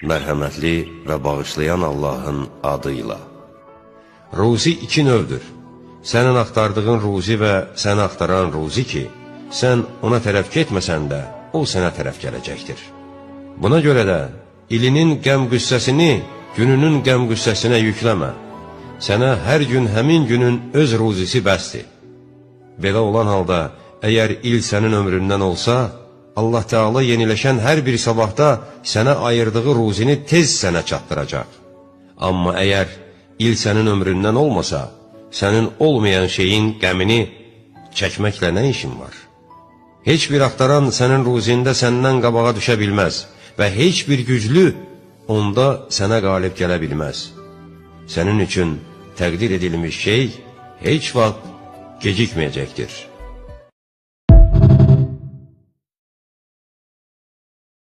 mərhəmətli və bağışlayan Allahın adıyla. Ruzi iki növdür. Sənin axtardığın ruzi və səni axtaran ruzi ki, sən ona tərəf getməsən də, o sənə tərəf gələcəkdir. Buna görə də ilinin qəm-qüssəsini gününün qəm-qüssəsinə yükləmə. Sənə hər gün həmin günün öz ruzisi bəsdir. Belə olan halda, əgər il sənin ömründən olsa, Allah Teala yeniləşən hər bir sabahda sənə ayırdığı ruzini tez sənə çatdıracaq. Amma əgər il sənin ömründən olmasa, sənin olmayan şeyin qəmini çəkməklə nə işin var? Heç bir axtaran sənin ruzində səndən qabağa düşə bilməz və heç bir güclü onda sənə qalib gələ bilməz. Sənin üçün təqdir edilmiş şey heç vaxt gecikməyəcəkdir.